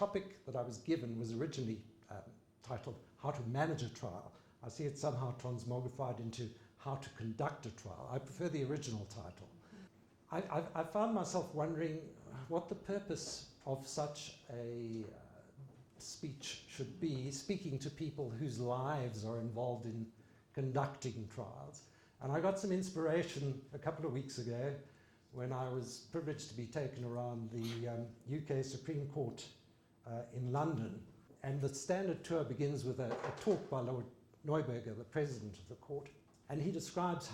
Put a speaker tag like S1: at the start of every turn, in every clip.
S1: topic that I was given was originally titled How to Manage a Trial. I see it somehow transmogrified into How to Conduct a Trial. I prefer the original title. I found myself wondering what the purpose of such a speech should be, speaking to people whose lives are involved in conducting trials. And I got some inspiration a couple of weeks ago when I was privileged to be taken around the UK Supreme Court in London. And the standard tour begins with a talk by Lord Neuberger, the president of the court. And he describes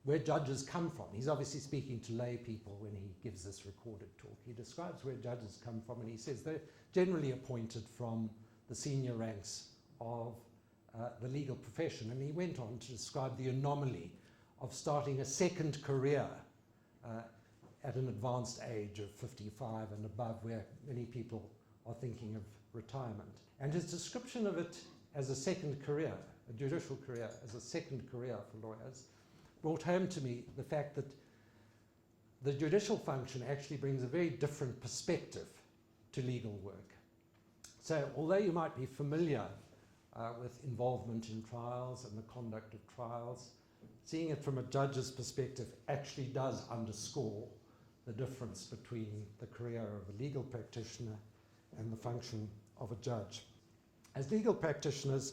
S1: where judges come from. He's obviously speaking to lay people when he gives this recorded talk. He describes where judges come from, and he says they're generally appointed from the senior ranks of the legal profession. And he went on to describe the anomaly of starting a second career at an advanced age of 55 and above, where many people are thinking of retirement. And his description of it as a second career, a judicial career, as a second career for lawyers, brought home to me the fact that the judicial function actually brings a very different perspective to legal work. So although you might be familiar with involvement in trials and the conduct of trials, seeing it from a judge's perspective actually does underscore the difference between the career of a legal practitioner and the function of a judge. As legal practitioners,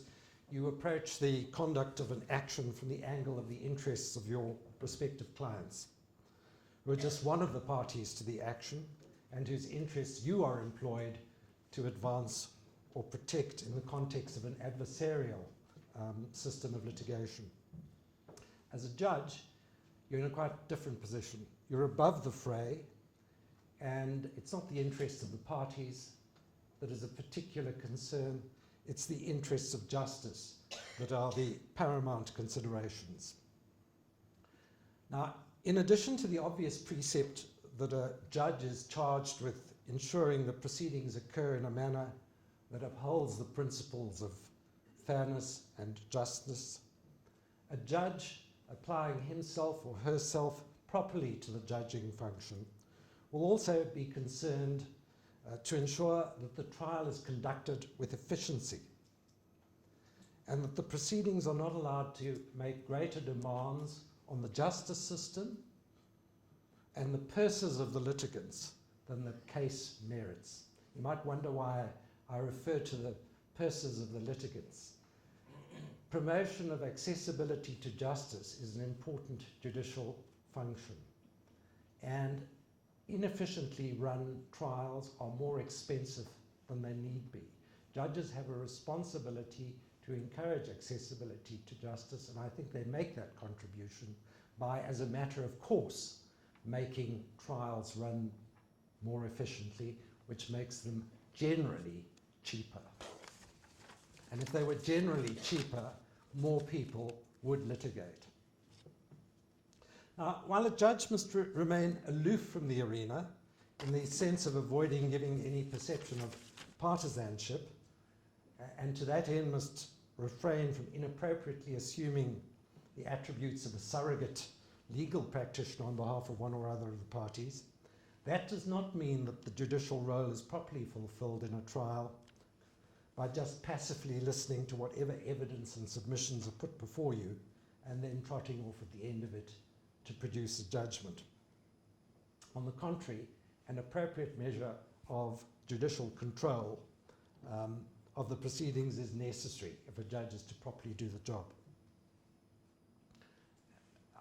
S1: you approach the conduct of an action from the angle of the interests of your prospective clients, who are just one of the parties to the action and whose interests you are employed to advance or protect in the context of an adversarial system of litigation. As a judge, you're in a quite different position. You're above the fray, and it's not the interests of the parties that is a particular concern. It's the interests of justice that are the paramount considerations. Now, in addition to the obvious precept that a judge is charged with ensuring that proceedings occur in a manner that upholds the principles of fairness and justice, a judge applying himself or herself properly to the judging function will also be concerned to ensure that the trial is conducted with efficiency and that the proceedings are not allowed to make greater demands on the justice system and the purses of the litigants than the case merits. You might wonder why I refer to the purses of the litigants. Promotion of accessibility to justice is an important judicial function, and inefficiently run trials are more expensive than they need be. Judges have a responsibility to encourage accessibility to justice, and I think they make that contribution by, as a matter of course, making trials run more efficiently, which makes them generally cheaper. And if they were generally cheaper, more people would litigate. Now, while a judge must remain aloof from the arena in the sense of avoiding giving any perception of partisanship, and to that end must refrain from inappropriately assuming the attributes of a surrogate legal practitioner on behalf of one or other of the parties, that does not mean that the judicial role is properly fulfilled in a trial by just passively listening to whatever evidence and submissions are put before you and then trotting off at the end of it to produce a judgment. On the contrary, an appropriate measure of judicial control of the proceedings is necessary if a judge is to properly do the job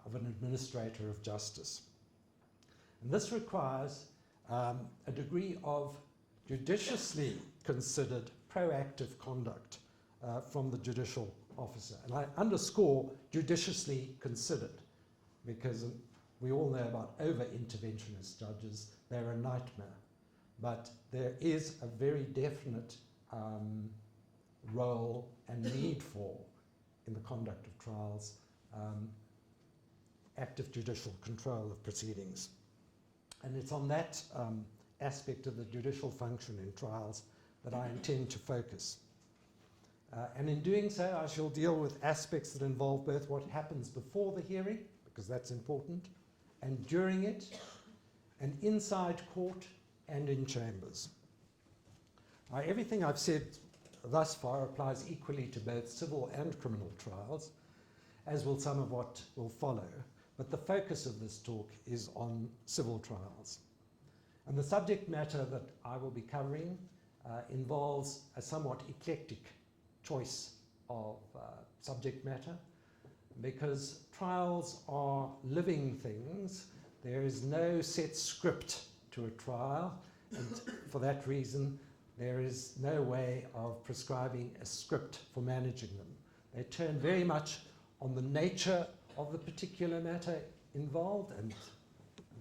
S1: of an administrator of justice. And this requires a degree of judiciously considered proactive conduct from the judicial officer. And I underscore judiciously considered, because we all know about over-interventionist judges. They're a nightmare. But there is a very definite role and need for, in the conduct of trials, active judicial control of proceedings. And it's on that aspect of the judicial function in trials that I intend to focus. And in doing so, I shall deal with aspects that involve both what happens before the hearing, because that's important, and during it, and inside court and in chambers. Everything I've said thus far applies equally to both civil and criminal trials, as will some of what will follow, but the focus of this talk is on civil trials. And the subject matter that I will be covering involves a somewhat eclectic choice of subject matter, because trials are living things. There is no set script to a trial, and for that reason there is no way of prescribing a script for managing them. They turn very much on the nature of the particular matter involved, and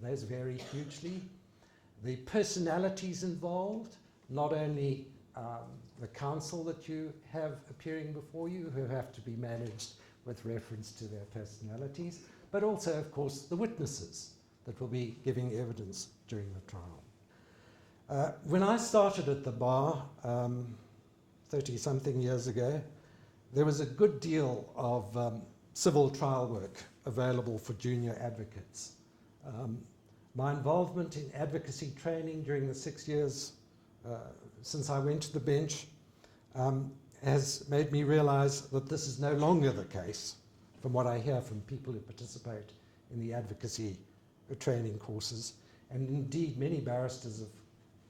S1: those vary hugely. The personalities involved, not only the counsel that you have appearing before you, who have to be managed with reference to their personalities, but also, of course, the witnesses that will be giving evidence during the trial. When I started at the bar 30-something years ago, there was a good deal of civil trial work available for junior advocates. My involvement in advocacy training during the 6 years since I went to the bench has made me realize that this is no longer the case, from what I hear from people who participate in the advocacy training courses. And indeed, many barristers of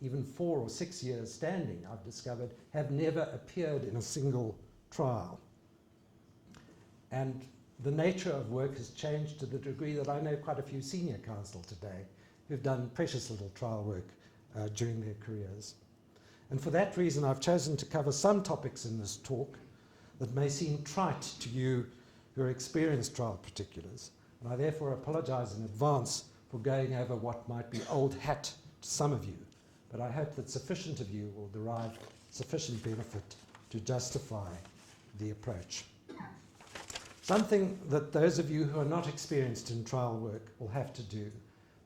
S1: even 4 or 6 years standing, I've discovered, have never appeared in a single trial. And the nature of work has changed to the degree that I know quite a few senior counsel today who've done precious little trial work during their careers. And for that reason, I've chosen to cover some topics in this talk that may seem trite to you who are experienced trial particulars. And I therefore apologize in advance for going over what might be old hat to some of you. But I hope that sufficient of you will derive sufficient benefit to justify the approach. Something that those of you who are not experienced in trial work will have to do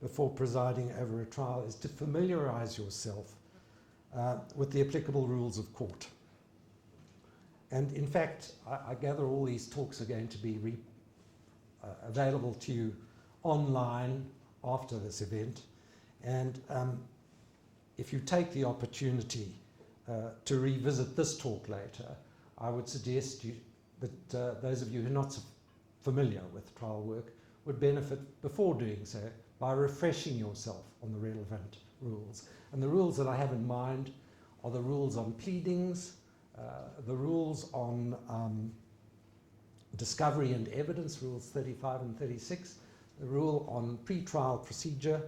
S1: before presiding over a trial is to familiarize yourself with the applicable rules of court. And in fact, I gather all these talks are going to be available to you online after this event. And if you take the opportunity to revisit this talk later, I would suggest that those of you who are not so familiar with trial work would benefit before doing so by refreshing yourself on the relevant rules. And the rules that I have in mind are the rules on pleadings, the rules on discovery and evidence, rules 35 and 36, the rule on pretrial procedure,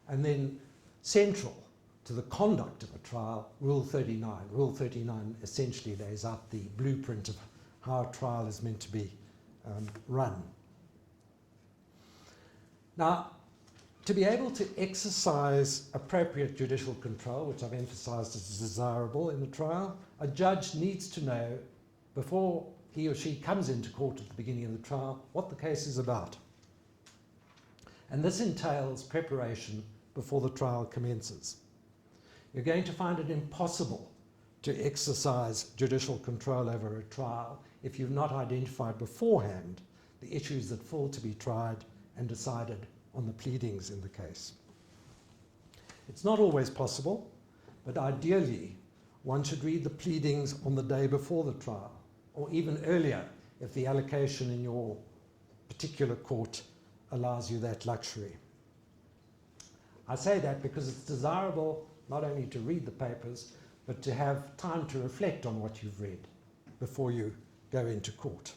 S1: and then central to the conduct of a trial, Rule 39. Rule 39 essentially lays out the blueprint of how a trial is meant to be run. Now, to be able to exercise appropriate judicial control, which I've emphasized as desirable in the trial, a judge needs to know before he or she comes into court at the beginning of the trial what the case is about. And this entails preparation before the trial commences. You're going to find it impossible to exercise judicial control over a trial if you've not identified beforehand the issues that fall to be tried and decided on the pleadings in the case. It's not always possible, but ideally one should read the pleadings on the day before the trial, or even earlier if the allocation in your particular court allows you that luxury. I say that because it's desirable not only to read the papers, but to have time to reflect on what you've read before you go into court.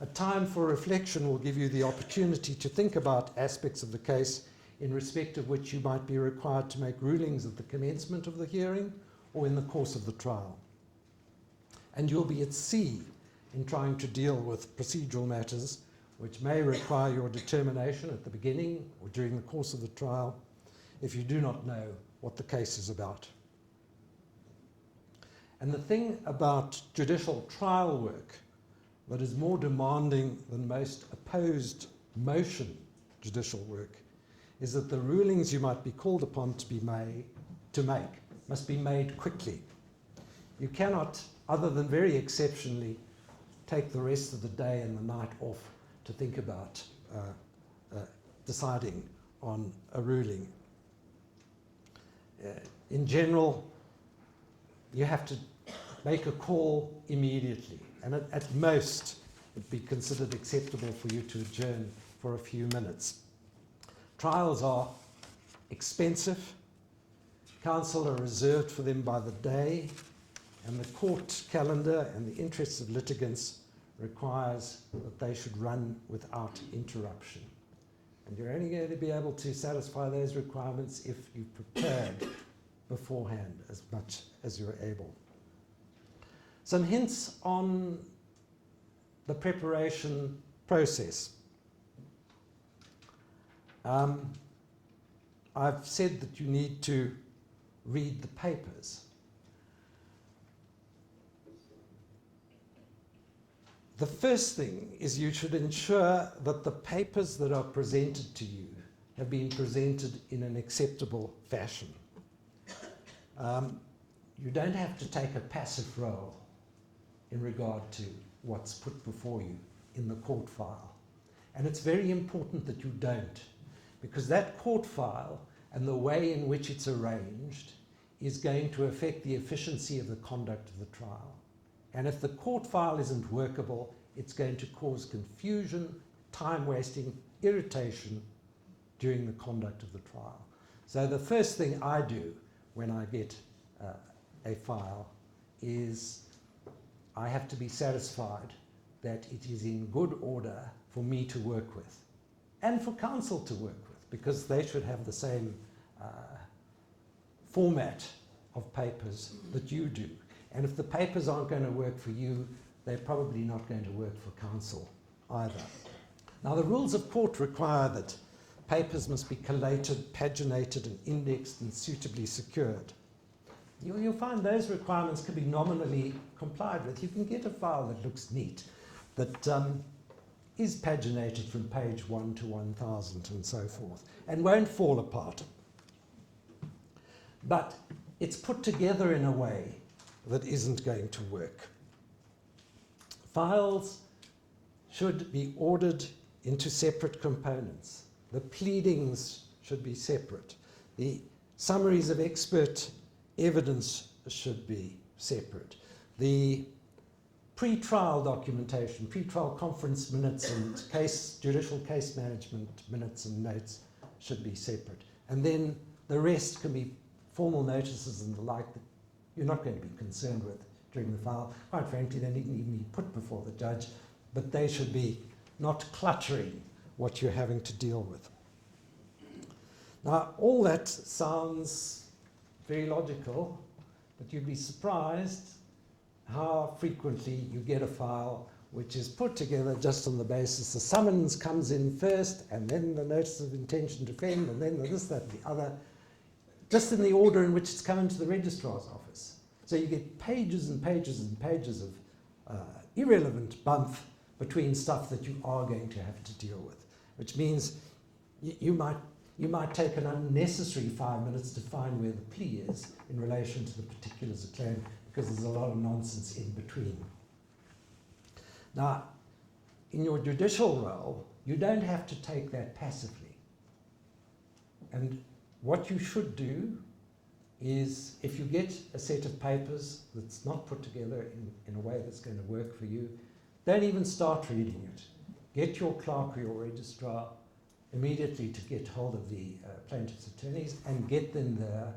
S1: A time for reflection will give you the opportunity to think about aspects of the case in respect of which you might be required to make rulings at the commencement of the hearing or in the course of the trial. And you'll be at sea in trying to deal with procedural matters which may require your determination at the beginning or during the course of the trial if you do not know what the case is about. And the thing about judicial trial work that is more demanding than most opposed motion judicial work is that the rulings you might be called upon to make must be made quickly. You cannot, other than very exceptionally, take the rest of the day and the night off to think about deciding on a ruling. In general, you have to make a call immediately, and at most it would be considered acceptable for you to adjourn for a few minutes. Trials are expensive. Counsel are reserved for them by the day, and the court calendar and the interests of litigants requires that they should run without interruption. And you're only going to be able to satisfy those requirements if you've prepared beforehand as much as you're able. Some hints on the preparation process. I've said that you need to read the papers. The first thing is you should ensure that the papers that are presented to you have been presented in an acceptable fashion. You don't have to take a passive role in regard to what's put before you in the court file. And it's very important that you don't, because that court file and the way in which it's arranged is going to affect the efficiency of the conduct of the trial. And if the court file isn't workable, it's going to cause confusion, time wasting, irritation during the conduct of the trial. So the first thing I do when I get a file is I have to be satisfied that it is in good order for me to work with and for counsel to work with, because they should have the same format of papers that you do. And if the papers aren't going to work for you, they're probably not going to work for counsel either. Now, the rules of court require that papers must be collated, paginated, and indexed and suitably secured. You'll find those requirements can be nominally complied with. You can get a file that looks neat, that is paginated from page 1 to 1000 and so forth, and won't fall apart. But it's put together in a way that isn't going to work. Files should be ordered into separate components. The pleadings should be separate. The summaries of expert evidence should be separate. The pre-trial documentation, pre-trial conference minutes and judicial case management minutes and notes should be separate. And then the rest can be formal notices and the like that you're not going to be concerned with during the file. Quite frankly, they needn't even be put before the judge, but they should be not cluttering what you're having to deal with. Now, all that sounds very logical, but you'd be surprised how frequently you get a file which is put together just on the basis the summons comes in first, and then the notice of intention to offend, and then the this, that, and the other, just in the order in which it's come into the registrar's office. So you get pages and pages and pages of irrelevant bump between stuff that you are going to have to deal with, which means you might take an unnecessary 5 minutes to find where the plea is in relation to the particulars of claim, because there's a lot of nonsense in between. Now, in your judicial role, you don't have to take that passively. And what you should do is, if you get a set of papers that's not put together in a way that's going to work for you, don't even start reading it. Get your clerk or your registrar immediately to get hold of the plaintiff's attorneys and get them there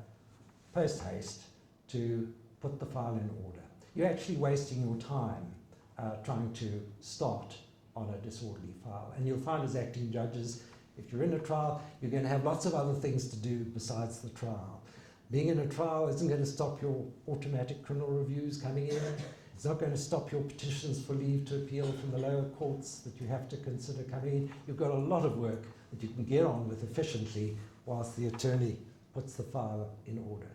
S1: post haste to put the file in order. You're actually wasting your time trying to start on a disorderly file. And you'll find as acting judges, if you're in a trial, you're going to have lots of other things to do besides the trial. Being in a trial isn't going to stop your automatic criminal reviews coming in. It's not going to stop your petitions for leave to appeal from the lower courts that you have to consider coming in. You've got a lot of work that you can get on with efficiently whilst the attorney puts the file in order.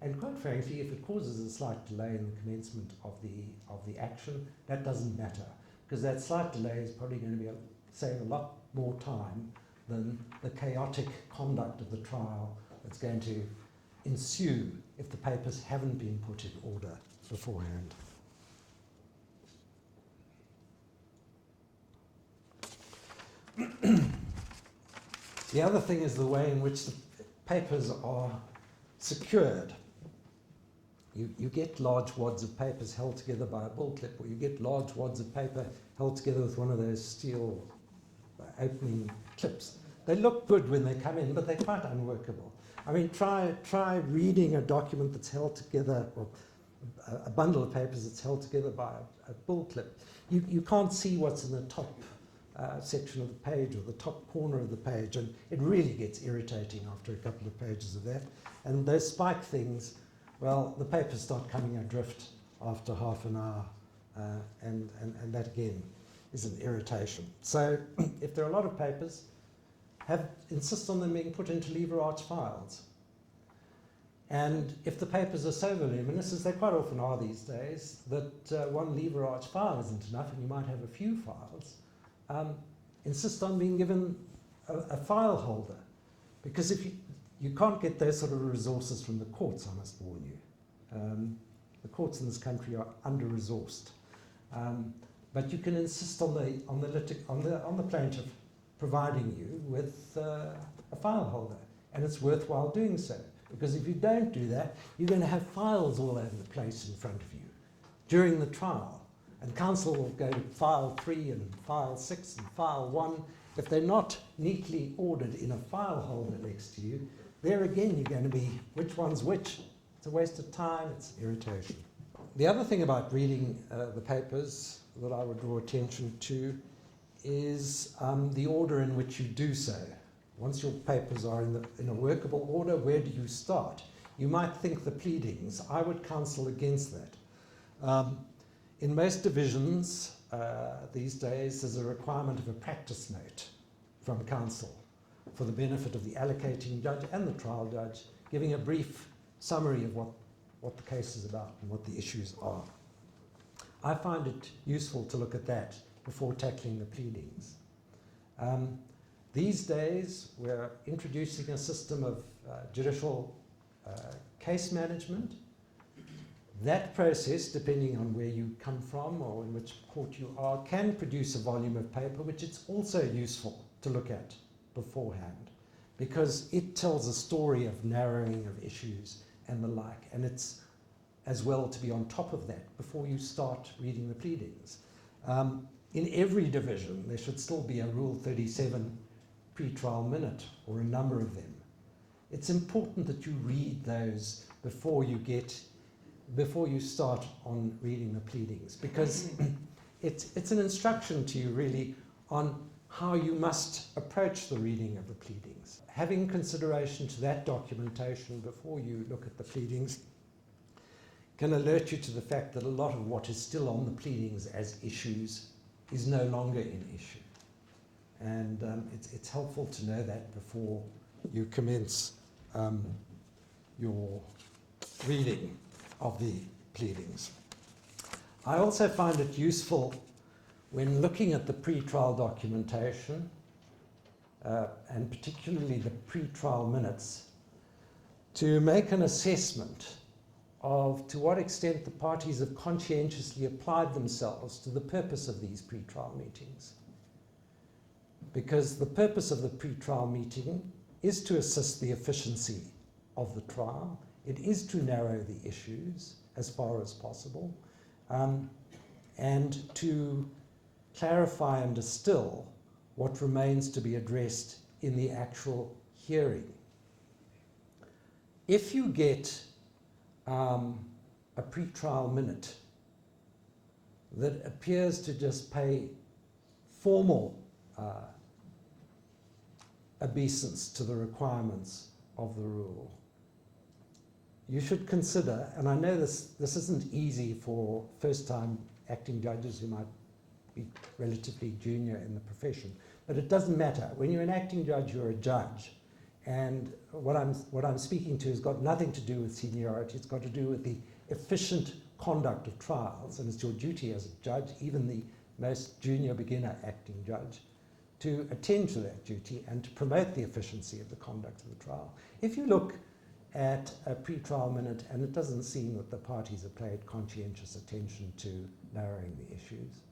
S1: And quite frankly, if it causes a slight delay in the commencement of the action, that doesn't matter, because that slight delay is probably going to save a lot more time than the chaotic conduct of the trial that's going to ensue if the papers haven't been put in order beforehand. The other thing is the way in which the papers are secured. You get large wads of papers held together by a bull clip, or you get large wads of paper held together with one of those steel opening clips. They look good when they come in, but they're quite unworkable. I mean, try reading a document that's held together, or a bundle of papers that's held together by a bull clip. You can't see what's in the top section of the page or the top corner of the page, and it really gets irritating after a couple of pages of that. And those spike things, well, the papers start coming adrift after half an hour, and that again is an irritation. So if there are a lot of papers, insist on them being put into lever arch files. And if the papers are so voluminous, as they quite often are these days, that one lever arch file isn't enough and you might have a few files, insist on being given a file holder. Because if you can't get those sort of resources from the courts, I must warn you. The courts in this country are under-resourced. But you can insist on the plaintiff providing you with a file holder, and it's worthwhile doing so, because if you don't do that, you're going to have files all over the place in front of you during the trial, and counsel will go to file 3 and file 6 and file 1. If they're not neatly ordered in a file holder next to you, there again you're going to be which one's which. It's a waste of time, it's irritation. The other thing about reading the papers that I would draw attention to is the order in which you do so. Once your papers are in a workable order, where do you start? You might think the pleadings. I would counsel against that. In most divisions these days, there's a requirement of a practice note from counsel for the benefit of the allocating judge and the trial judge, giving a brief summary of what the case is about and what the issues are. I find it useful to look at that before tackling the pleadings. These days, we're introducing a system of judicial case management. That process, depending on where you come from or in which court you are, can produce a volume of paper, which it's also useful to look at beforehand, because it tells a story of narrowing of issues and the like, and it's as well to be on top of that before you start reading the pleadings. In every division, there should still be a Rule 37 pretrial minute, or a number of them. It's important that you read those before you start on reading the pleadings, because it's an instruction to you really on how you must approach the reading of the pleadings. Having consideration to that documentation before you look at the pleadings can alert you to the fact that a lot of what is still on the pleadings as issues is no longer in issue. And it's helpful to know that before you commence your reading of the pleadings. I also find it useful when looking at the pretrial documentation, and particularly the pretrial minutes, to make an assessment of to what extent the parties have conscientiously applied themselves to the purpose of these pretrial meetings. Because the purpose of the pretrial meeting is to assist the efficiency of the trial. It is to narrow the issues as far as possible, and to clarify and distill what remains to be addressed in the actual hearing. If you get a pretrial minute that appears to just pay formal obeisance to the requirements of the rule, you should consider, and I know this isn't easy for first-time acting judges who might be relatively junior in the profession, but it doesn't matter. When you're an acting judge, you're a judge. And what I'm speaking to has got nothing to do with seniority. It's got to do with the efficient conduct of trials, and it's your duty as a judge, even the most junior beginner acting judge, to attend to that duty and to promote the efficiency of the conduct of the trial. If you look at a pretrial minute and it doesn't seem that the parties have paid conscientious attention to narrowing the issues,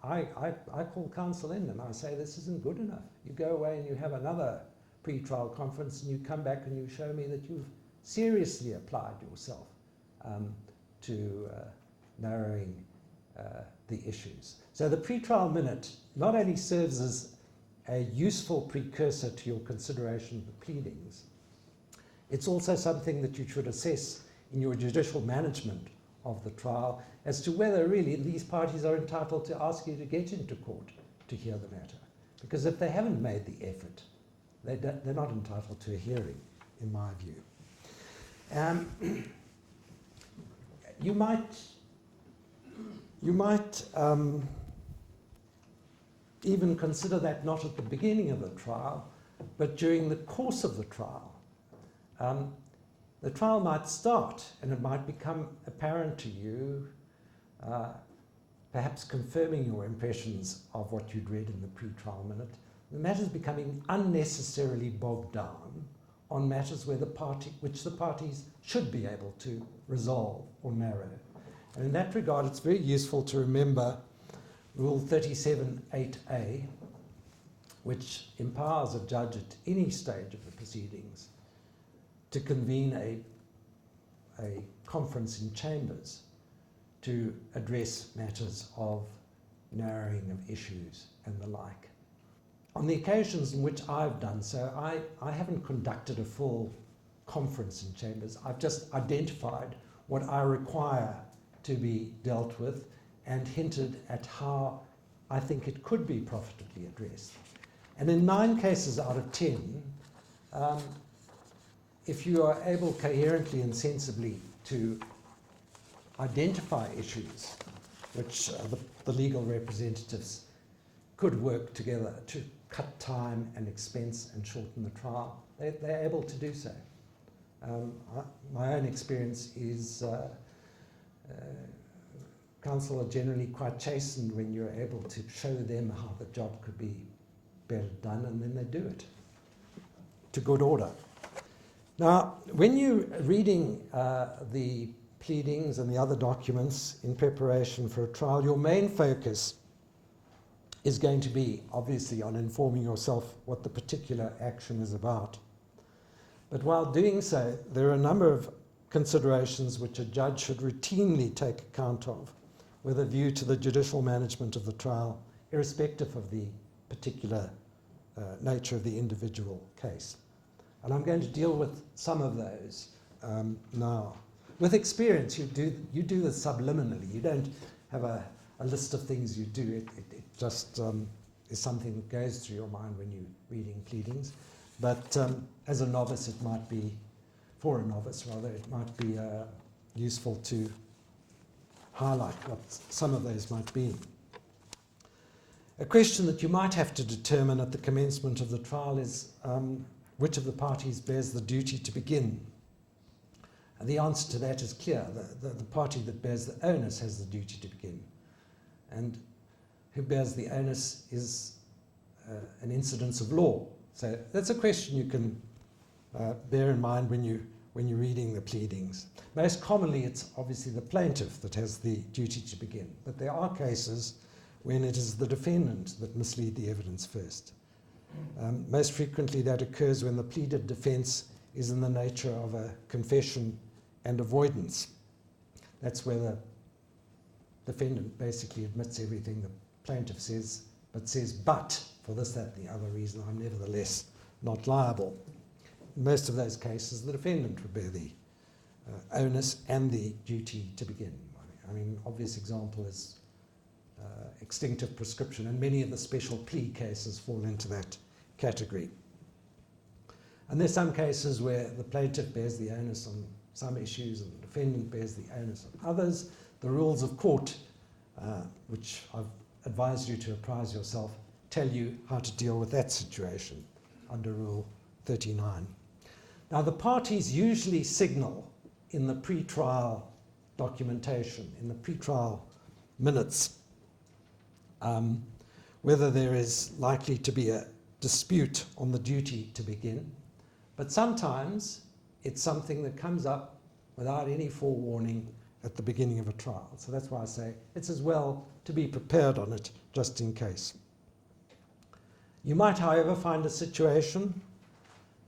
S1: I call counsel in and I say, this isn't good enough. You go away and you have another pretrial conference and you come back and you show me that you've seriously applied yourself to narrowing the issues. So the pretrial minute not only serves as a useful precursor to your consideration of the pleadings, it's also something that you should assess in your judicial management of the trial as to whether really these parties are entitled to ask you to get into court to hear the matter. Because if they haven't made the effort, they're not entitled to a hearing, in my view. You might even consider that not at the beginning of the trial, but during the course of the trial. The trial might start and it might become apparent to you, perhaps confirming your impressions of what you'd read in the pretrial minute. The matter's becoming unnecessarily bogged down on matters which the parties should be able to resolve or narrow. And in that regard, it's very useful to remember Rule 37(8)(a), which empowers a judge at any stage of the proceedings to convene a conference in chambers to address matters of narrowing of issues and the like. On the occasions in which I've done so, I haven't conducted a full conference in chambers. I've just identified what I require to be dealt with and hinted at how I think it could be profitably addressed. And in 9 cases out of 10, if you are able coherently and sensibly to identify issues which the legal representatives could work together to cut time and expense and shorten the trial, they're able to do so. My own experience is counsel are generally quite chastened when you're able to show them how the job could be better done, and then they do it to good order. Now, when you're reading the pleadings and the other documents in preparation for a trial, your main focus is going to be, obviously, on informing yourself what the particular action is about. But while doing so, there are a number of considerations which a judge should routinely take account of with a view to the judicial management of the trial, irrespective of the particular nature of the individual case. And I'm going to deal with some of those now. With experience, you do this subliminally. You don't have a list of things you do. It just is something that goes through your mind when you're reading pleadings. But as a novice, it might be, for a novice rather, it might be useful to highlight what some of those might be. A question that you might have to determine at the commencement of the trial is which of the parties bears the duty to begin. And the answer to that is clear. The party that bears the onus has the duty to begin. And who bears the onus is an incidence of law. So that's a question you can bear in mind when you're reading the pleadings. Most commonly, it's obviously the plaintiff that has the duty to begin. But there are cases when it is the defendant that must lead the evidence first. Most frequently, that occurs when the pleaded defense is in the nature of a confession and avoidance. That's where the defendant basically admits everything the plaintiff says, but for this, that, and the other reason, I'm nevertheless not liable. In most of those cases, the defendant would bear the onus and the duty to begin. I mean, obvious example is extinctive prescription, and many of the special plea cases fall into that category. And there's some cases where the plaintiff bears the onus on some issues and the defendant bears the onus on others. The rules of court, which I've advised you to apprise yourself, tell you how to deal with that situation under Rule 39. Now, the parties usually signal in the pretrial documentation, in the pretrial minutes, whether there is likely to be a dispute on the duty to begin. But sometimes it's something that comes up without any forewarning at the beginning of a trial. So that's why I say it's as well to be prepared on it, just in case. You might, however, find a situation,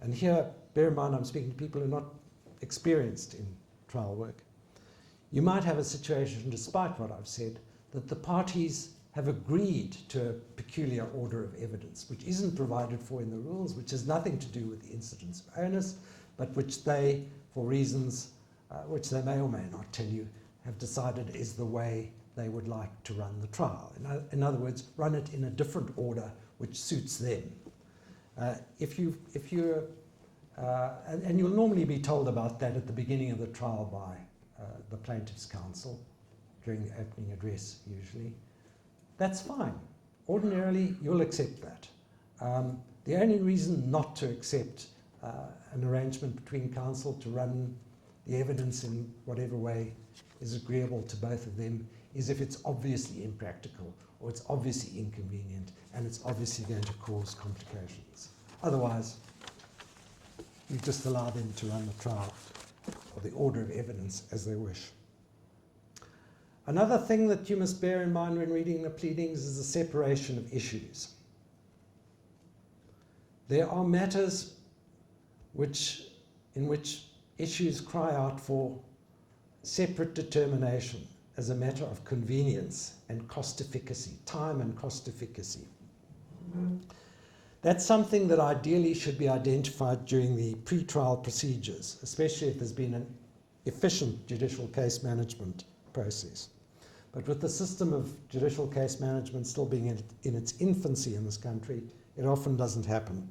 S1: and here, bear in mind I'm speaking to people who are not experienced in trial work, you might have a situation, despite what I've said, that the parties have agreed to a peculiar order of evidence, which isn't provided for in the rules, which has nothing to do with the incidence of onus, but which they, for reasons which they may or may not tell you, have decided is the way they would like to run the trial. In other words, run it in a different order which suits them. And you'll normally be told about that at the beginning of the trial by the plaintiff's counsel, during the opening address usually. That's fine. Ordinarily, you'll accept that. The only reason not to accept an arrangement between counsel to run the evidence in whatever way is agreeable to both of them is if it's obviously impractical, or it's obviously inconvenient, and it's obviously going to cause complications. Otherwise, you just allow them to run the trial or the order of evidence as they wish. Another thing that you must bear in mind when reading the pleadings is the separation of issues. There are matters in which issues cry out for separate determination as a matter of convenience and cost efficacy, time and cost efficacy. That's something that ideally should be identified during the pretrial procedures, especially if there's been an efficient judicial case management process. But with the system of judicial case management still being in its infancy in this country, it often doesn't happen.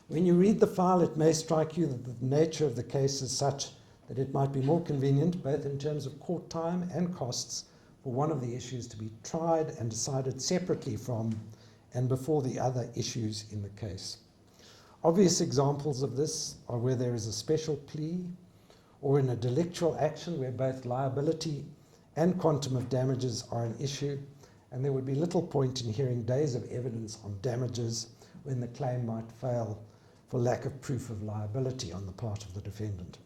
S1: When you read the file, it may strike you that the nature of the case is such that it might be more convenient, both in terms of court time and costs, for one of the issues to be tried and decided separately from and before the other issues in the case. Obvious examples of this are where there is a special plea, or in a delictual action where both liability and quantum of damages are an issue, and there would be little point in hearing days of evidence on damages when the claim might fail for lack of proof of liability on the part of the defendant.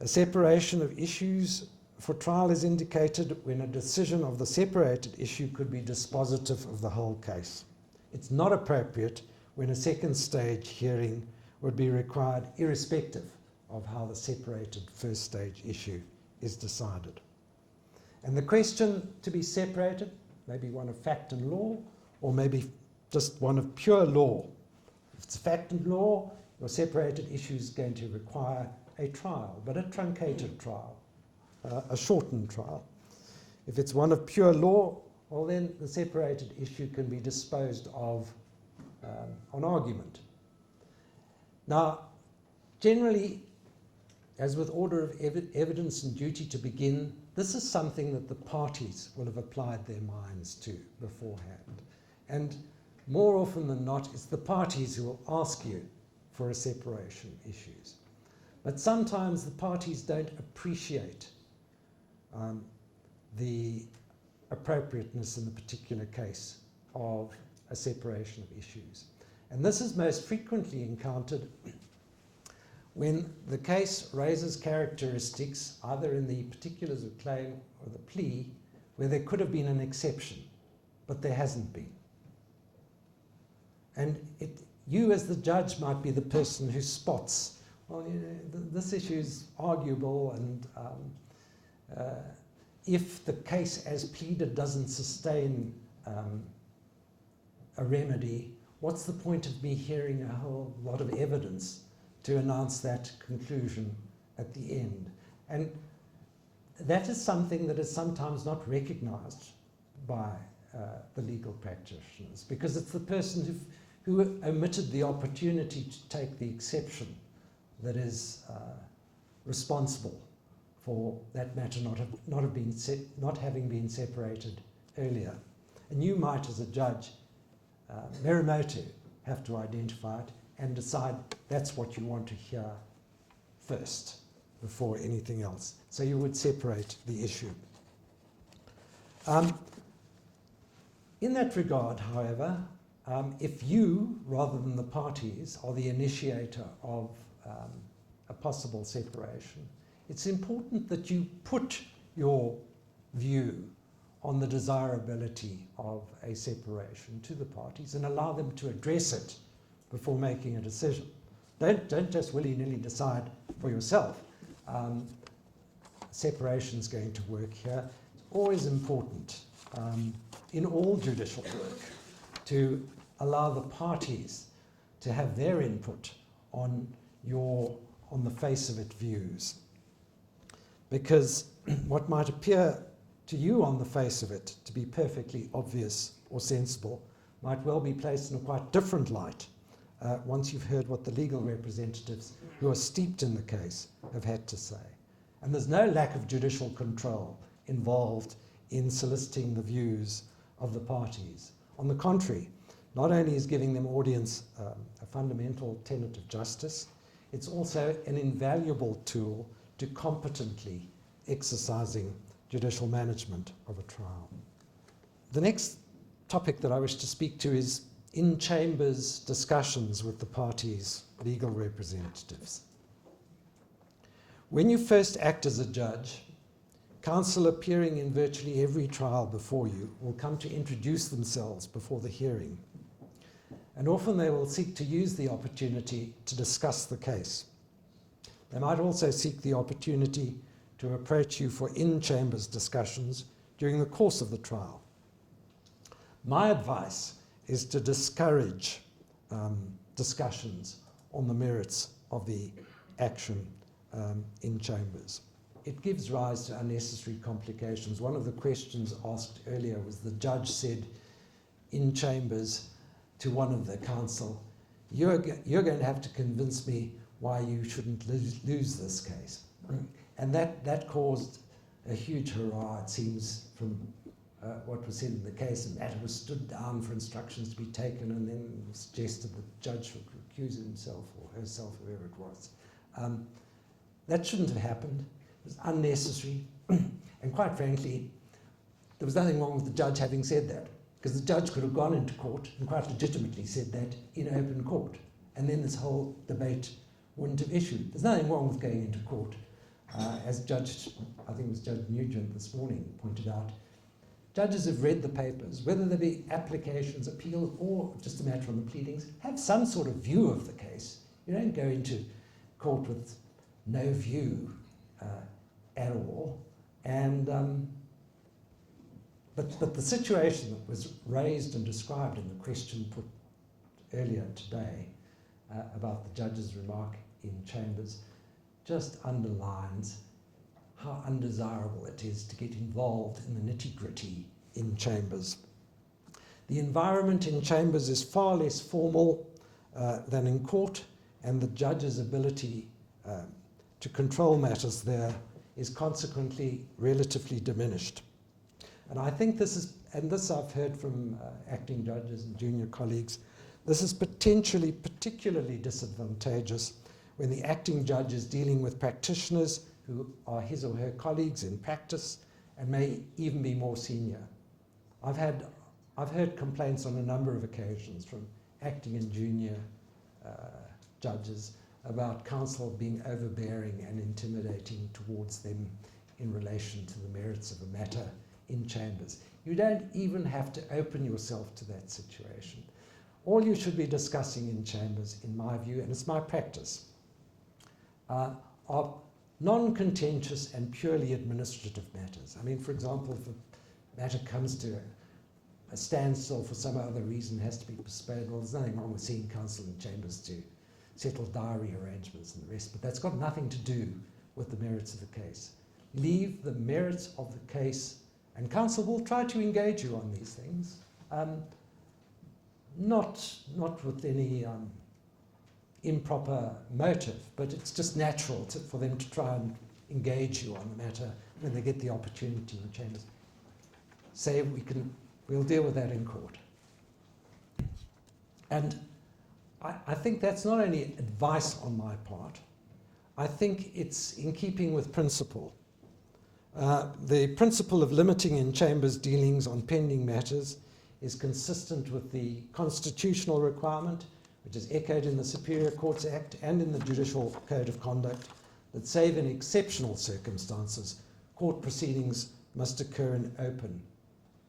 S1: A separation of issues for trial is indicated when a decision of the separated issue could be dispositive of the whole case. It's not appropriate when a second stage hearing would be required irrespective of how the separated first stage issue is decided. And the question to be separated, maybe one of fact and law, or maybe just one of pure law. If it's fact and law, your separated issue is going to require a trial, but a truncated trial, a shortened trial. If it's one of pure law, well then the separated issue can be disposed of on argument. Now, generally, as with order of evidence and duty to begin, this is something that the parties will have applied their minds to beforehand. And more often than not, it's the parties who will ask you for a separation of issues. But sometimes the parties don't appreciate the appropriateness in the particular case of a separation of issues. And this is most frequently encountered when the case raises characteristics, either in the particulars of claim or the plea, where there could have been an exception, but there hasn't been. And you as the judge might be the person who spots, well, you know, this issue is arguable, and if the case as pleaded doesn't sustain a remedy, what's the point of me hearing a whole lot of evidence to announce that conclusion at the end? And that is something that is sometimes not recognized by the legal practitioners, because it's the person who omitted the opportunity to take the exception that is responsible for that matter not having been separated earlier. And you might, as a judge, merimoto, have to identify it and decide that's what you want to hear first before anything else. So you would separate the issue. In that regard, however, if you, rather than the parties, are the initiator of a possible separation, it's important that you put your view on the desirability of a separation to the parties and allow them to address it before making a decision. Don't just willy-nilly decide for yourself. separation is going to work here. It's always important in all judicial work to allow the parties to have their input on the face of it views. Because what might appear to you on the face of it to be perfectly obvious or sensible might well be placed in a quite different light once you've heard what the legal representatives who are steeped in the case have had to say. And there's no lack of judicial control involved in soliciting the views of the parties. On the contrary, not only is giving them audience a fundamental tenet of justice, it's also an invaluable tool to competently exercising judicial management of a trial. The next topic that I wish to speak to is in-chambers discussions with the parties' legal representatives. When you first act as a judge, counsel appearing in virtually every trial before you will come to introduce themselves before the hearing. And often they will seek to use the opportunity to discuss the case. They might also seek the opportunity to approach you for in-chambers discussions during the course of the trial. My advice is to discourage discussions on the merits of the action in chambers. It gives rise to unnecessary complications. One of the questions asked earlier was the judge said in chambers to one of the counsel, you're going to have to convince me why you shouldn't lose this case. And that caused a huge hurrah, it seems, from what was said in the case, and matter was stood down for instructions to be taken, and then suggested the judge should recuse himself or herself, whoever it was. That shouldn't have happened. It was unnecessary. And quite frankly, there was nothing wrong with the judge having said that, because the judge could have gone into court and quite legitimately said that in open court. And then this whole debate wouldn't have issued. There's nothing wrong with going into court. As Judge, I think it was Judge Nugent this morning pointed out, judges have read the papers, whether there be applications, appeals, or just a matter on the pleadings, have some sort of view of the case. You don't go into court with no view at all. And but the situation that was raised and described in the question put earlier today about the judge's remark in chambers just underlines how undesirable it is to get involved in the nitty-gritty in chambers. The environment in chambers is far less formal than in court, and the judge's ability to control matters there is consequently relatively diminished. And I think this is, and this I've heard from acting judges and junior colleagues, this is potentially particularly disadvantageous when the acting judge is dealing with practitioners who are his or her colleagues in practice and may even be more senior. I've heard complaints on a number of occasions from acting and junior judges about counsel being overbearing and intimidating towards them in relation to the merits of a matter in chambers. You don't even have to open yourself to that situation. All you should be discussing in chambers, in my view, and it's my practice, are non-contentious and purely administrative matters. I mean, for example, if a matter comes to a standstill for some other reason, has to be postponed, well, there's nothing wrong with seeing counsel in chambers to settle diary arrangements and the rest, but that's got nothing to do with the merits of the case. Leave the merits of the case, and counsel will try to engage you on these things, not with any improper motive, but it's just natural for them to try and engage you on the matter when they get the opportunity in chambers. Say we'll deal with that in court. And I think that's not only advice on my part, I think it's in keeping with principle. The principle of limiting in chambers dealings on pending matters is consistent with the constitutional requirement, which is echoed in the Superior Courts Act and in the Judicial Code of Conduct, that save in exceptional circumstances, court proceedings must occur in open,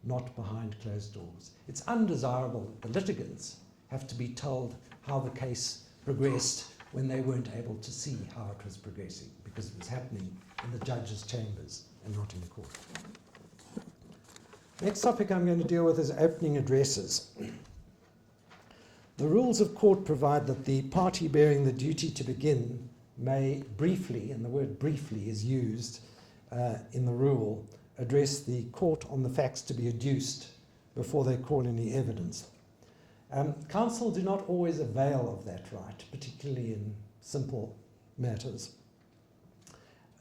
S1: not behind closed doors. It's undesirable that the litigants have to be told how the case progressed when they weren't able to see how it was progressing because it was happening in the judge's chambers and not in the court. Next topic I'm going to deal with is opening addresses. The rules of court provide that the party bearing the duty to begin may briefly, and the word briefly is used in the rule, address the court on the facts to be adduced before they call any evidence. Counsel do not always avail of that right, particularly in simple matters.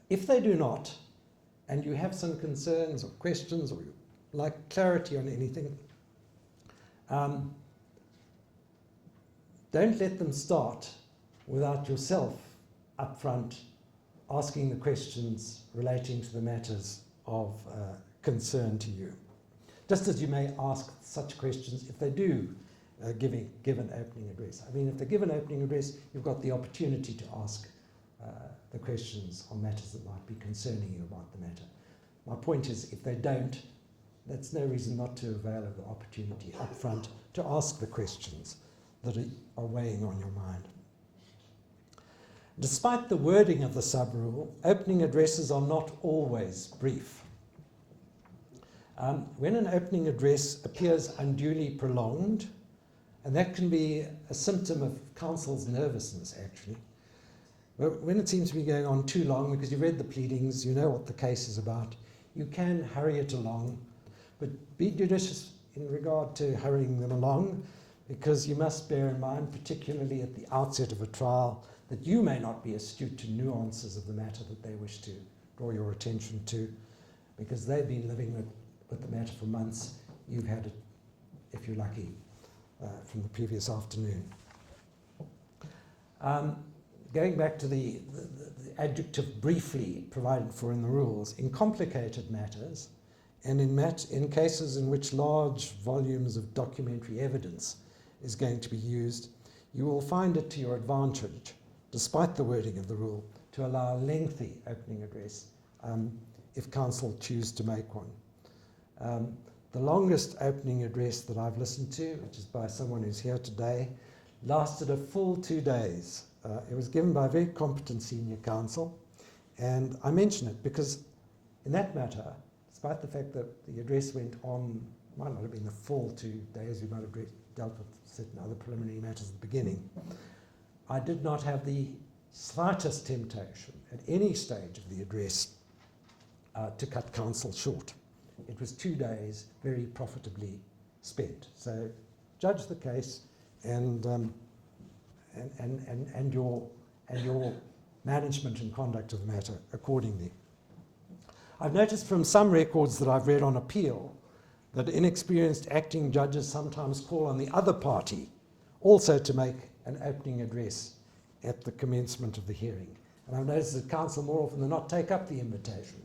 S1: If they do not, and you have some concerns or questions or you like clarity on anything, don't let them start without yourself up front asking the questions relating to the matters of concern to you. Just as you may ask such questions if they do give an opening address. I mean, if they give an opening address, you've got the opportunity to ask the questions on matters that might be concerning you about the matter. My point is, if they don't, that's no reason not to avail of the opportunity up front to ask the questions that are weighing on your mind. Despite the wording of the sub-rule, opening addresses are not always brief. When an opening address appears unduly prolonged, and that can be a symptom of counsel's nervousness, actually. But when it seems to be going on too long, because you've read the pleadings, you know what the case is about, you can hurry it along, but be judicious in regard to hurrying them along, because you must bear in mind, particularly at the outset of a trial, that you may not be astute to nuances of the matter that they wish to draw your attention to, because they've been living with the matter for months. You've had it, if you're lucky, from the previous afternoon. Going back to the adjective briefly provided for in the rules, in complicated matters and in cases in which large volumes of documentary evidence is going to be used, you will find it to your advantage, despite the wording of the rule, to allow a lengthy opening address if counsel choose to make one. The longest opening address that I've listened to, which is by someone who's here today, lasted a full 2 days. It was given by a very competent senior counsel, and I mention it because in that matter, despite the fact that the address went on, might not have been the full 2 days, we might have dealt with certain other preliminary matters at the beginning, I did not have the slightest temptation at any stage of the address to cut counsel short. It was 2 days very profitably spent. So judge the case and your management and conduct of the matter accordingly. I've noticed from some records that I've read on appeal that inexperienced acting judges sometimes call on the other party also to make an opening address at the commencement of the hearing. And I've noticed that counsel more often than not take up the invitation,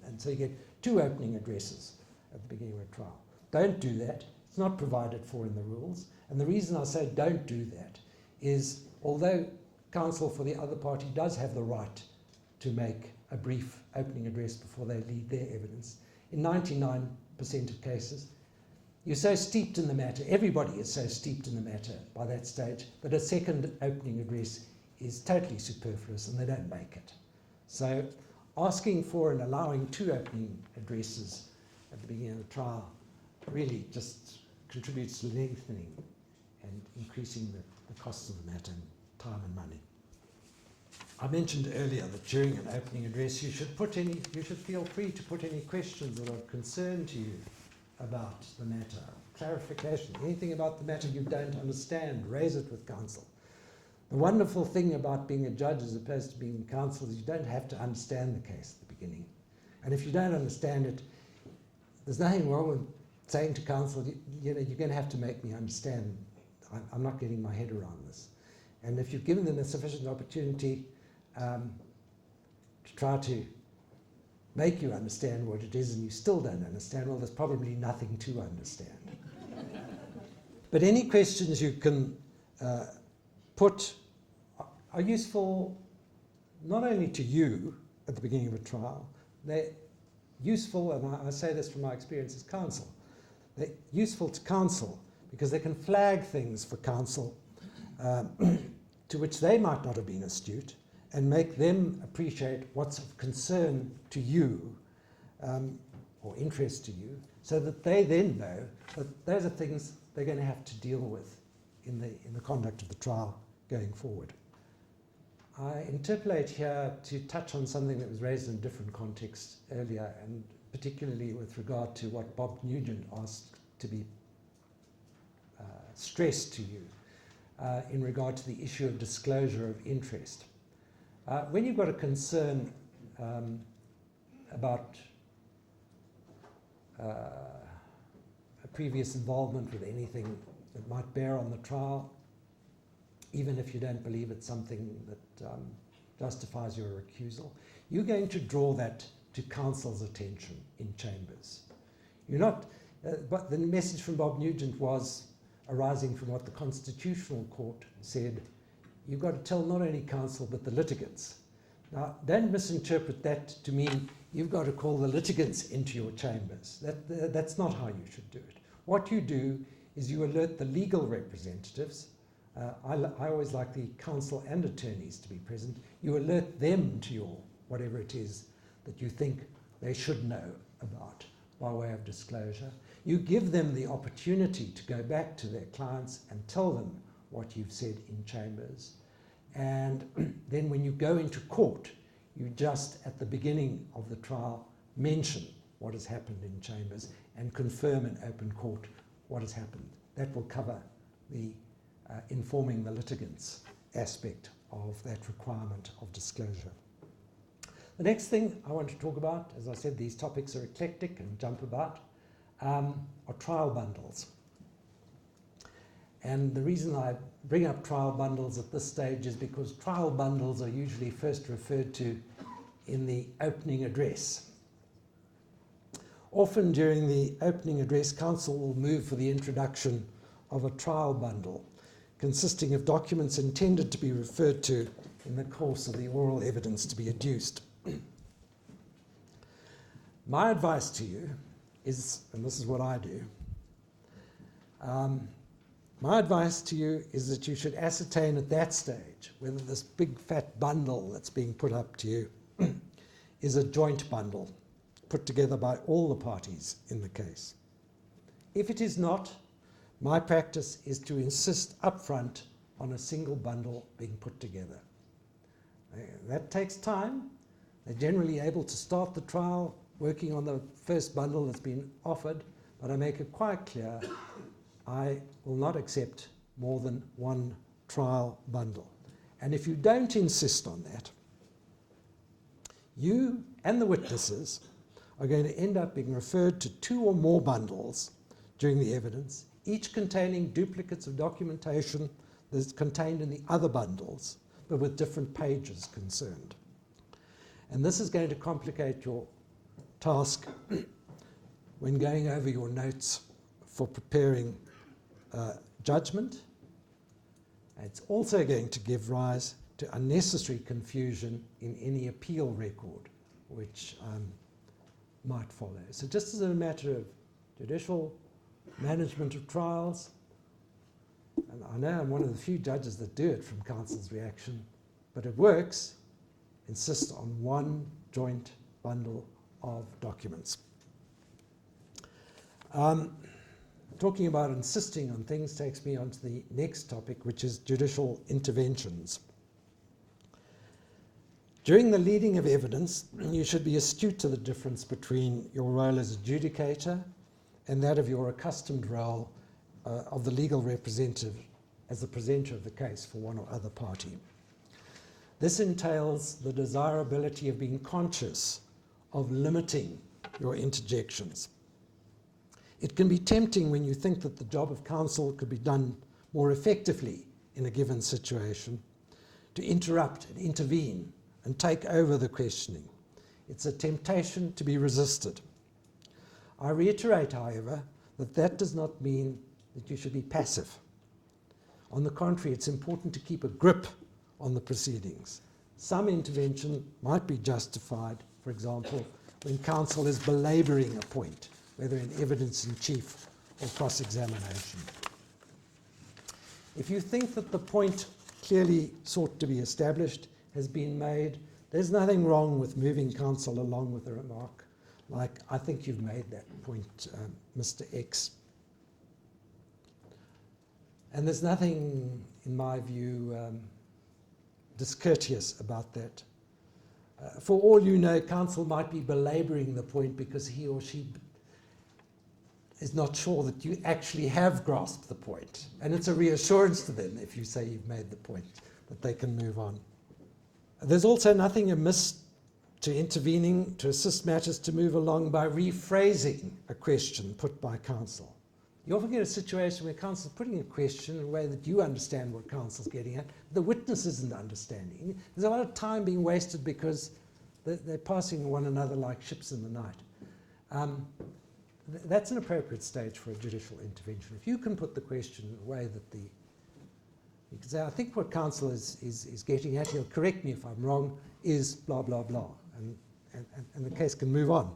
S1: and so you get 2 opening addresses at the beginning of a trial. Don't do that. It's not provided for in the rules. And the reason I say don't do that is, although counsel for the other party does have the right to make a brief opening address before they lead their evidence, in 99% of cases, you're so steeped in the matter, everybody is so steeped in the matter by that stage, that a second opening address is totally superfluous and they don't make it. So asking for and allowing 2 opening addresses at the beginning of the trial really just contributes to lengthening and increasing the costs of the matter and time and money. I mentioned earlier that during an opening address you should feel free to put any questions that are of concern to you about the matter, clarification, anything about the matter you don't understand, raise it with counsel. The wonderful thing about being a judge as opposed to being counsel is you don't have to understand the case at the beginning. And if you don't understand it, there's nothing wrong with saying to counsel, you know, you're going to have to make me understand. I'm not getting my head around this. And if you've given them a sufficient opportunity to try to make you understand what it is and you still don't understand, well, there's probably nothing to understand. But any questions you can put are useful not only to you at the beginning of a trial, they're useful, and I say this from my experience as counsel, they're useful to counsel because they can flag things for counsel to which they might not have been astute, and make them appreciate what's of concern to you or interest to you, so that they then know that those are things they're going to have to deal with in the conduct of the trial going forward. I interpolate here to touch on something that was raised in a different context earlier, and particularly with regard to what Bob Nugent asked to be stressed to you in regard to the issue of disclosure of interest. When you've got a concern about a previous involvement with anything that might bear on the trial, even if you don't believe it's something that justifies your recusal, you're going to draw that to counsel's attention in chambers. You're not, but the message from Bob Nugent was arising from what the Constitutional Court said, you've got to tell not only counsel but the litigants. Now, don't misinterpret that to mean you've got to call the litigants into your chambers. That's not how you should do it. What you do is you alert the legal representatives. I always like the counsel and attorneys to be present. You alert them to your whatever it is that you think they should know about by way of disclosure. You give them the opportunity to go back to their clients and tell them what you've said in chambers. And then when you go into court, you just at the beginning of the trial mention what has happened in chambers and confirm in open court what has happened. That will cover the informing the litigants aspect of that requirement of disclosure. The next thing I want to talk about, as I said, these topics are eclectic and jump about, are trial bundles. And the reason I bring up trial bundles at this stage is because trial bundles are usually first referred to in the opening address. Often during the opening address, counsel will move for the introduction of a trial bundle consisting of documents intended to be referred to in the course of the oral evidence to be adduced. My advice to you is, and this is what I do, my advice to you is that you should ascertain at that stage whether this big fat bundle that's being put up to you is a joint bundle put together by all the parties in the case. If it is not, my practice is to insist upfront on a single bundle being put together. That takes time. They're generally able to start the trial working on the first bundle that's been offered, but I make it quite clear I will not accept more than one trial bundle. And if you don't insist on that, you and the witnesses are going to end up being referred to 2 or more bundles during the evidence, each containing duplicates of documentation that's contained in the other bundles, but with different pages concerned. And this is going to complicate your task when going over your notes for preparing judgment. It's also going to give rise to unnecessary confusion in any appeal record which might follow. So just as a matter of judicial management of trials, and I know I'm one of the few judges that do it from counsel's reaction, but it works, insist on one joint bundle of documents. Talking about insisting on things takes me on to the next topic, which is judicial interventions. During the leading of evidence, you should be astute to the difference between your role as adjudicator and that of your accustomed role of the legal representative as the presenter of the case for one or other party. This entails the desirability of being conscious of limiting your interjections. It can be tempting when you think that the job of counsel could be done more effectively in a given situation to interrupt and intervene and take over the questioning. It's a temptation to be resisted. I reiterate, however, that that does not mean that you should be passive. On the contrary, it's important to keep a grip on the proceedings. Some intervention might be justified, for example, when counsel is belaboring a point, whether in evidence in chief or cross-examination. If you think that the point clearly sought to be established has been made. There's nothing wrong with moving counsel along with a remark like, I think you've made that point, Mr. X. And there's nothing, in my view, discourteous about that. For all you know, counsel might be belabouring the point because he or she is not sure that you actually have grasped the point. And it's a reassurance to them if you say you've made the point, that they can move on. There's also nothing amiss to intervening to assist matters to move along by rephrasing a question put by counsel. You often get a situation where counsel is putting a question in a way that you understand what counsel's getting at, the witness isn't understanding. There's a lot of time being wasted because they're passing one another like ships in the night. That's an appropriate stage for a judicial intervention. If you can put the question in a way that you can say, I think what counsel is getting at, he'll correct me if I'm wrong, is blah, blah, blah. And the case can move on.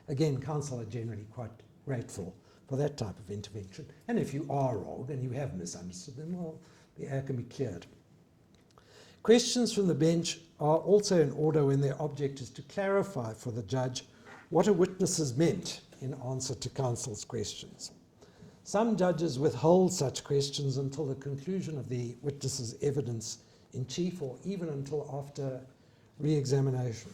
S1: Again, counsel are generally quite grateful for that type of intervention. And if you are wrong and you have misunderstood them, well, the air can be cleared. Questions from the bench are also in order when their object is to clarify for the judge what a witness has meant in answer to counsel's questions. Some judges withhold such questions until the conclusion of the witness's evidence in chief or even until after re-examination.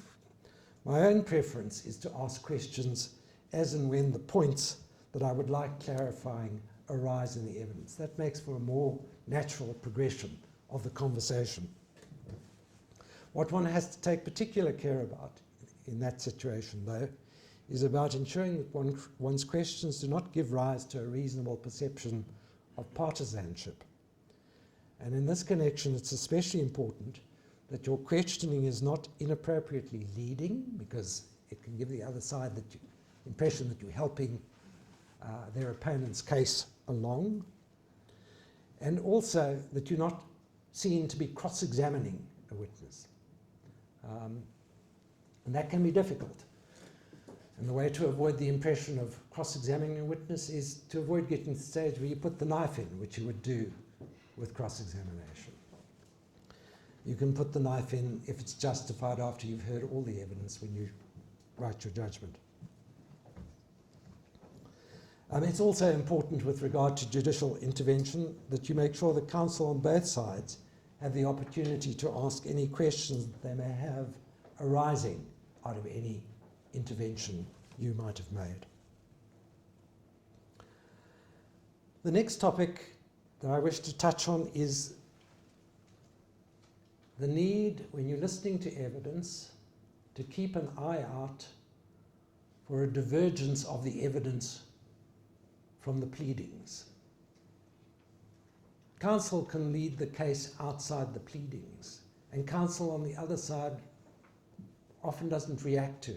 S1: My own preference is to ask questions as and when the points that I would like clarifying arise in the evidence. That makes for a more natural progression of the conversation. What one has to take particular care about in that situation, though, is about ensuring that one's questions do not give rise to a reasonable perception of partisanship. And in this connection, it's especially important that your questioning is not inappropriately leading, because it can give the other side the impression that you're helping their opponent's case along, and also that you're not seen to be cross-examining a witness. And that can be difficult. And the way to avoid the impression of cross-examining a witness is to avoid getting to the stage where you put the knife in, which you would do with cross-examination. You can put the knife in if it's justified after you've heard all the evidence when you write your judgment. It's also important with regard to judicial intervention that you make sure that counsel on both sides have the opportunity to ask any questions that they may have arising out of any intervention you might have made. The next topic that I wish to touch on is the need, when you're listening to evidence, to keep an eye out for a divergence of the evidence from the pleadings. Counsel can lead the case outside the pleadings, and counsel on the other side often doesn't react to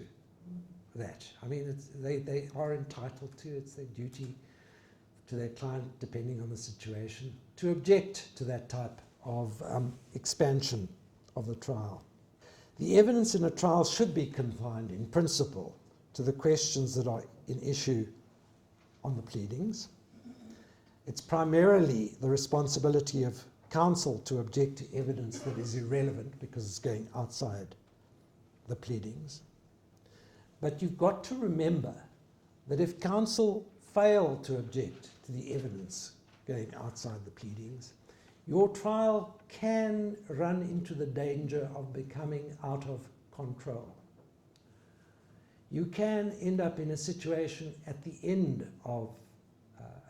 S1: that. I mean, they are entitled to, it's their duty to their client, depending on the situation, to object to that type of expansion of the trial. The evidence in a trial should be confined, in principle, to the questions that are in issue on the pleadings. It's primarily the responsibility of counsel to object to evidence that is irrelevant because it's going outside the pleadings. But you've got to remember that if counsel fail to object to the evidence going outside the pleadings, your trial can run into the danger of becoming out of control. You can end up in a situation at the end of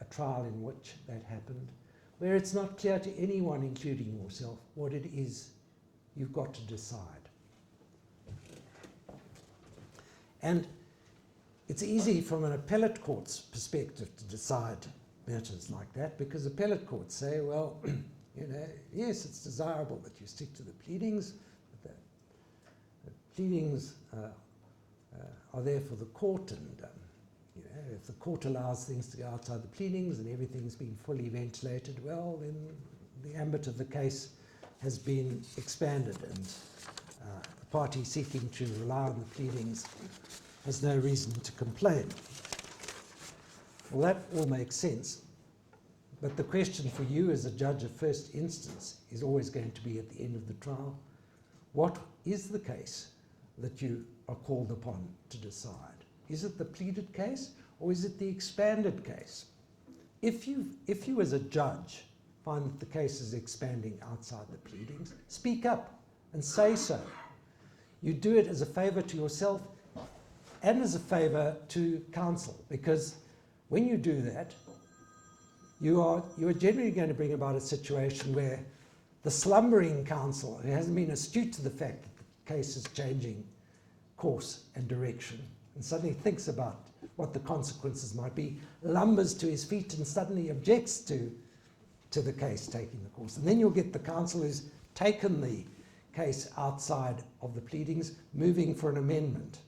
S1: a trial in which that happened, where it's not clear to anyone, including yourself, what it is you've got to decide. And it's easy from an appellate court's perspective to decide matters like that, because appellate courts say, well, you know, yes, it's desirable that you stick to the pleadings, but the pleadings are there for the court, and you know, if the court allows things to go outside the pleadings and everything's been fully ventilated, well, then the ambit of the case has been expanded, and the party seeking to rely on the pleadings has no reason to complain. Well, that all makes sense, But the question for you as a judge of first instance is always going to be at the end of the trial, what is the case that you are called upon to decide? Is it the pleaded case or is it the expanded case? If you as a judge find that the case is expanding outside the pleadings, speak up and say so. You do it as a favour to yourself and as a favour to counsel, because when you do that, you are generally going to bring about a situation where the slumbering counsel, who hasn't been astute to the fact that the case is changing course and direction, and suddenly thinks about what the consequences might be, lumbers to his feet and suddenly objects to the case taking the course. And then you'll get the counsel who's taken the case outside of the pleadings, moving for an amendment.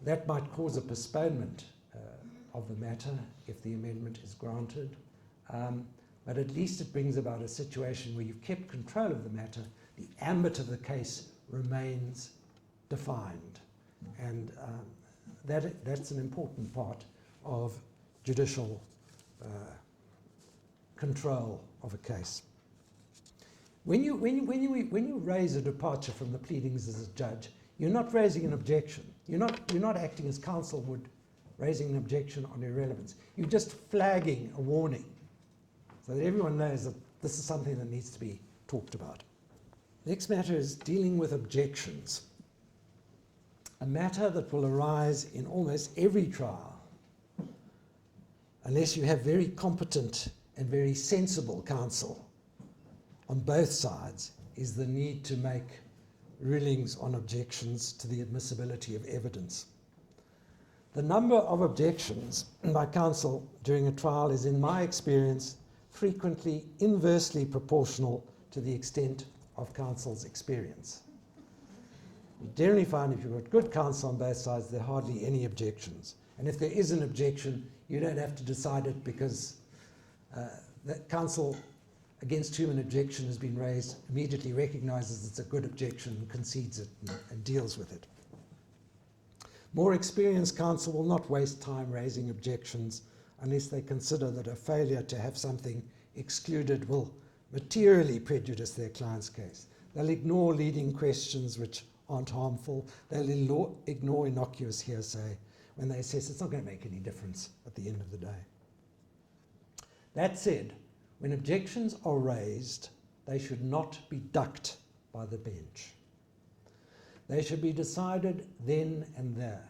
S1: That might cause a postponement of the matter if the amendment is granted. But at least it brings about a situation where you've kept control of the matter, the ambit of the case remains defined. And that's an important part of judicial control of a case. When you raise a departure from the pleadings as a judge, you're not raising an objection. You're not acting as counsel would, raising an objection on irrelevance. You're just flagging a warning so that everyone knows that this is something that needs to be talked about. Next matter is dealing with objections. A matter that will arise in almost every trial, unless you have very competent and very sensible counsel on both sides, is the need to make rulings on objections to the admissibility of evidence. The number of objections by counsel during a trial is, in my experience, frequently inversely proportional to the extent of counsel's experience. You generally find if you've got good counsel on both sides, there are hardly any objections. And if there is an objection, you don't have to decide it, because the counsel against whom an objection has been raised immediately recognizes it's a good objection, concedes it, and deals with it. More experienced counsel will not waste time raising objections unless they consider that a failure to have something excluded will materially prejudice their client's case. They'll ignore leading questions which aren't harmful. They'll ignore innocuous hearsay when they assess it's not going to make any difference at the end of the day. That said, when objections are raised, they should not be ducked by the bench. They should be decided then and there.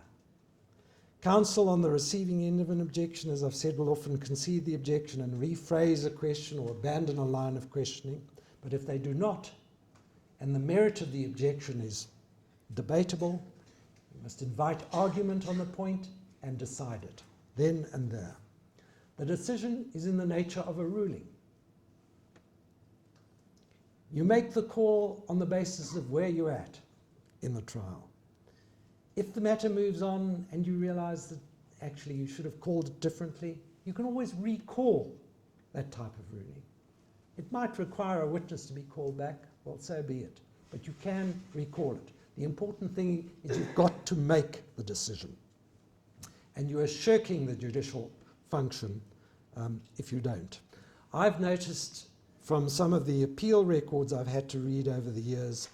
S1: Counsel on the receiving end of an objection, as I've said, will often concede the objection and rephrase a question or abandon a line of questioning. But if they do not, and the merit of the objection is debatable, you must invite argument on the point and decide it then and there. The decision is in the nature of a ruling. You make the call on the basis of where you're at in the trial. If the matter moves on and you realize that actually you should have called it differently, you can always recall that type of ruling. It might require a witness to be called back, well, so be it, but you can recall it. The important thing is you've got to make the decision, and you are shirking the judicial function if you don't. I've noticed from some of the appeal records I've had to read over the years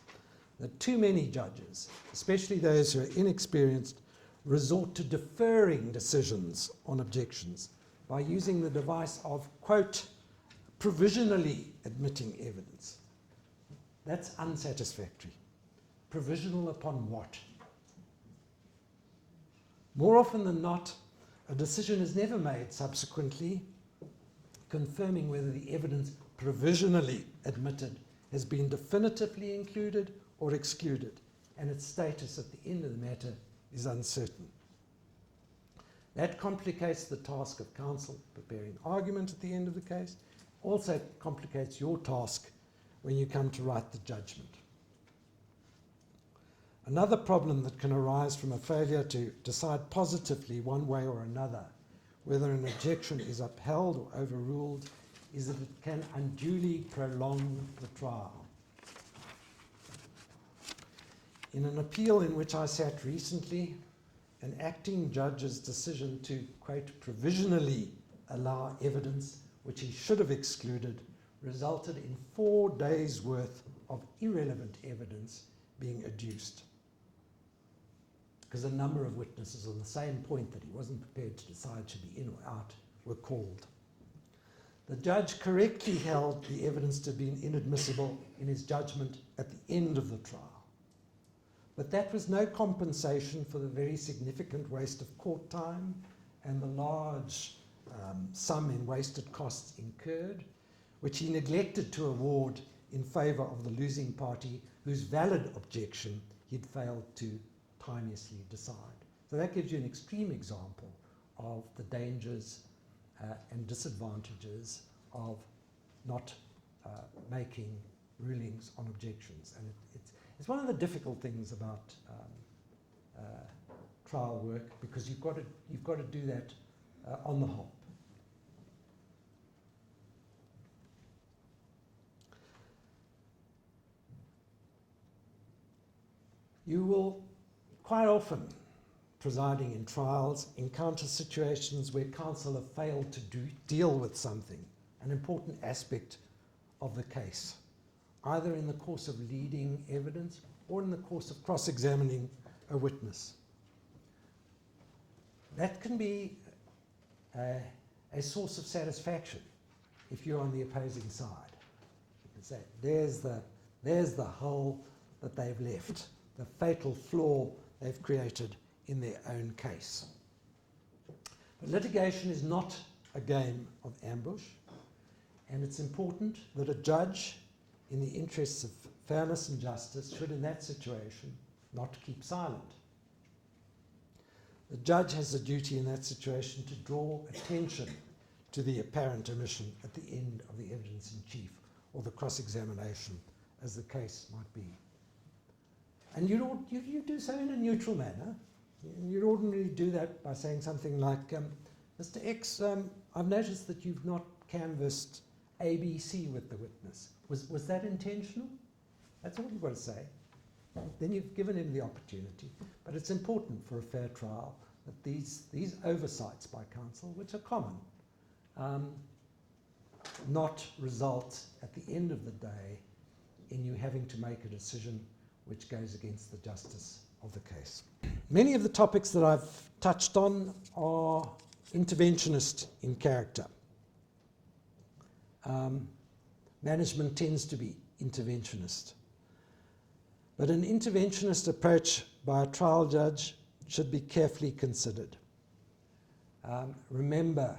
S1: that too many judges, especially those who are inexperienced, resort to deferring decisions on objections by using the device of, quote, provisionally admitting evidence. That's unsatisfactory. Provisional upon what? More often than not, a decision is never made subsequently confirming whether the evidence provisionally admitted has been definitively included or excluded, and its status at the end of the matter is uncertain. That complicates the task of counsel preparing argument at the end of the case, also complicates your task when you come to write the judgment. Another problem that can arise from a failure to decide positively one way or another whether an objection is upheld or overruled is that it can unduly prolong the trial. In an appeal in which I sat recently, an acting judge's decision to, quote, provisionally allow evidence which he should have excluded resulted in 4 days' worth of irrelevant evidence being adduced, because a number of witnesses on the same point that he wasn't prepared to decide should be in or out were called. The judge correctly held the evidence to have been inadmissible in his judgment at the end of the trial. But that was no compensation for the very significant waste of court time and the large sum in wasted costs incurred, which he neglected to award in favour of the losing party, whose valid objection he'd failed to timeously decide. So that gives you an extreme example of the dangers and disadvantages of not making rulings on objections. And it's one of the difficult things about trial work, because you've got to do that on the hop. You will quite often, presiding in trials, encounter situations where counsel have failed to deal with something, an important aspect of the case, either in the course of leading evidence or in the course of cross-examining a witness. That can be a source of satisfaction if you're on the opposing side. You can say, there's the hole that they've left, the fatal flaw they've created in their own case. But litigation is not a game of ambush, and it's important that a judge, in the interests of fairness and justice, should in that situation not keep silent. The judge has a duty in that situation to draw attention to the apparent omission at the end of the evidence in chief, or the cross-examination, as the case might be. And you do so in a neutral manner. You'd ordinarily do that by saying something like, Mr. X, I've noticed that you've not canvassed ABC with the witness. Was that intentional? That's all you've got to say. Then you've given him the opportunity. But it's important for a fair trial that these oversights by counsel, which are common, not result at the end of the day in you having to make a decision which goes against the justice of the case. Many of the topics that I've touched on are interventionist in character. Management tends to be interventionist. But an interventionist approach by a trial judge should be carefully considered. Remember,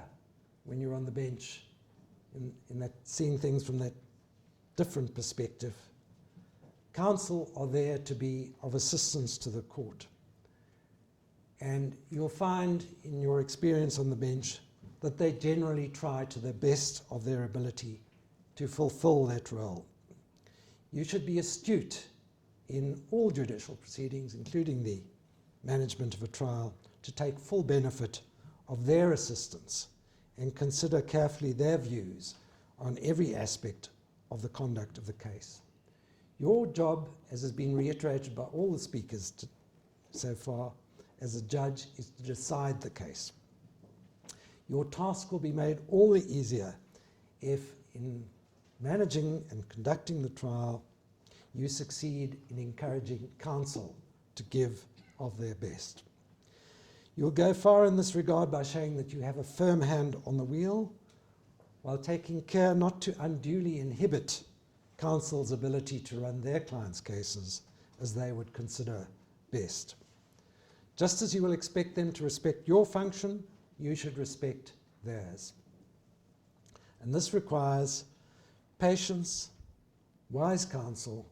S1: when you're on the bench, in that seeing things from that different perspective, counsel are there to be of assistance to the court. And you'll find in your experience on the bench that they generally try to the best of their ability to fulfill that role. You should be astute in all judicial proceedings, including the management of a trial, to take full benefit of their assistance and consider carefully their views on every aspect of the conduct of the case. Your job, as has been reiterated by all the speakers so far, as a judge, is to decide the case. Your task will be made all the easier if, in managing and conducting the trial, you succeed in encouraging counsel to give of their best. You'll go far in this regard by showing that you have a firm hand on the wheel, while taking care not to unduly inhibit counsel's ability to run their clients' cases as they would consider best. Just as you will expect them to respect your function, you should respect theirs. And this requires patience, wise counsel,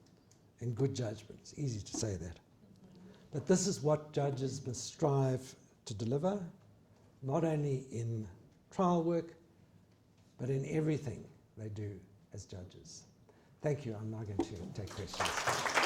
S1: and good judgment. It's easy to say that. But this is what judges must strive to deliver, not only in trial work, but in everything they do as judges. Thank you. I'm now going to take questions.